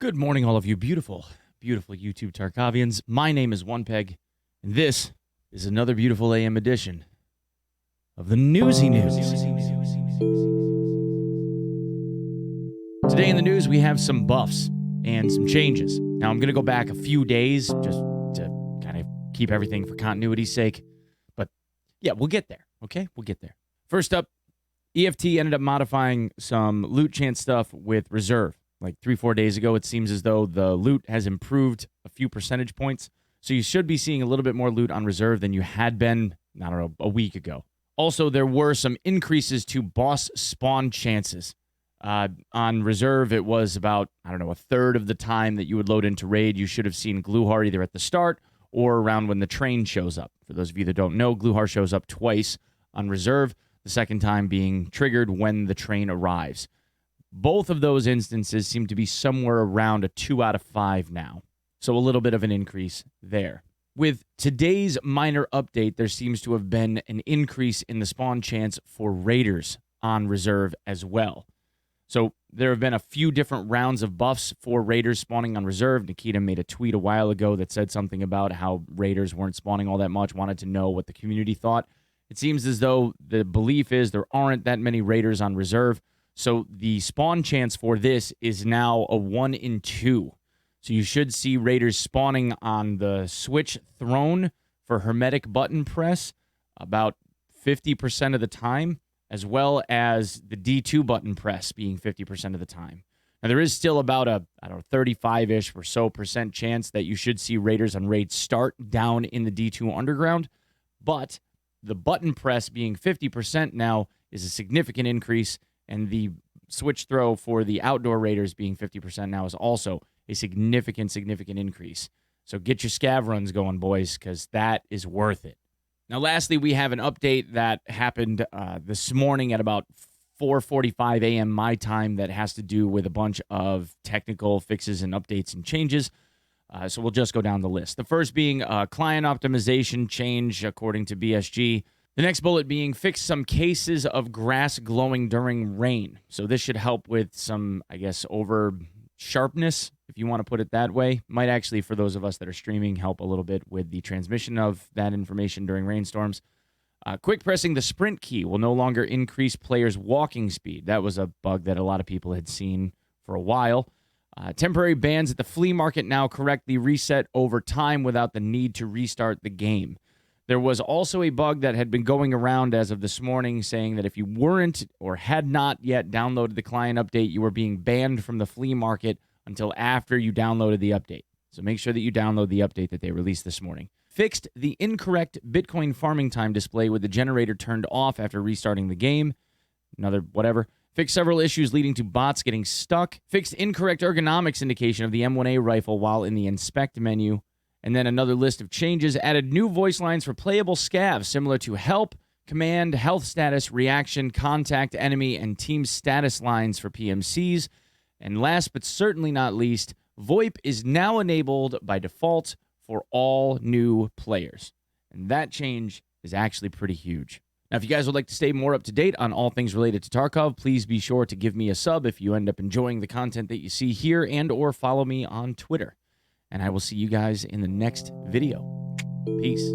Good morning, all of you beautiful, beautiful YouTube Tarkovians. My name is Onepeg, and this is another beautiful AM edition of the Newsy News. Today in the news, we have some buffs and some changes. Now, I'm going to go back a few days just to kind of keep everything for continuity's sake. But yeah, we'll get there, okay? We'll get there. First up, EFT ended up modifying some loot chance stuff with reserve. Like 3-4 days ago, it seems as though the loot has improved a few percentage points. So you should be seeing a little bit more loot on reserve than you had been, I don't know, a week ago. Also, there were some increases to boss spawn chances. On reserve, it was about, I don't know, a third of the time that you would load into raid. You should have seen Gluhar either at the start or around when the train shows up. For those of you that don't know, Gluhar shows up twice on reserve, the second time being triggered when the train arrives. Both of those instances seem to be somewhere around a 2 out of 5 now. So a little bit of an increase there. With today's minor update, there seems to have been an increase in the spawn chance for raiders on reserve as well. So there have been a few different rounds of buffs for raiders spawning on reserve. Nikita made a tweet a while ago that said something about how raiders weren't spawning all that much, wanted to know what the community thought. It seems as though the belief is there aren't that many raiders on reserve. So the spawn chance for this is now a 1 in 2. So you should see raiders spawning on the switch throne for hermetic button press about 50% of the time, as well as the D2 button press being 50% of the time. Now there is still about a 35-ish or so percent chance that you should see raiders on raid start down in the D2 underground, but the button press being 50% now is a significant increase. And the switch throw for the outdoor raiders being 50% now is also a significant increase. So get your scav runs going, boys, because that is worth it. Now, lastly, we have an update that happened this morning at about 4:45 a.m. my time that has to do with a bunch of technical fixes and updates and changes. So we'll just go down the list. The first being client optimization change according to BSG. The next bullet being fix some cases of grass glowing during rain. So this should help with some, I guess, over sharpness, if you want to put it that way. Might actually, for those of us that are streaming, help a little bit with the transmission of that information during rainstorms. Quick pressing the sprint key will no longer increase players' walking speed. That was a bug that a lot of people had seen for a while. Temporary bans at the flea market now correctly reset over time without the need to restart the game. There was also a bug that had been going around as of this morning saying that if you weren't or had not yet downloaded the client update, you were being banned from the flea market until after you downloaded the update. So make sure that you download the update that they released this morning. Fixed the incorrect Bitcoin farming time display with the generator turned off after restarting the game. Another whatever. Fixed several issues leading to bots getting stuck. Fixed incorrect ergonomics indication of the M1A rifle while in the inspect menu. And then another list of changes, added new voice lines for playable scavs, similar to help, command, health status, reaction, contact, enemy, and team status lines for PMCs. And last but certainly not least, VoIP is now enabled by default for all new players. And that change is actually pretty huge. Now, if you guys would like to stay more up to date on all things related to Tarkov, please be sure to give me a sub if you end up enjoying the content that you see here, and or follow me on Twitter. And I will see you guys in the next video. Peace.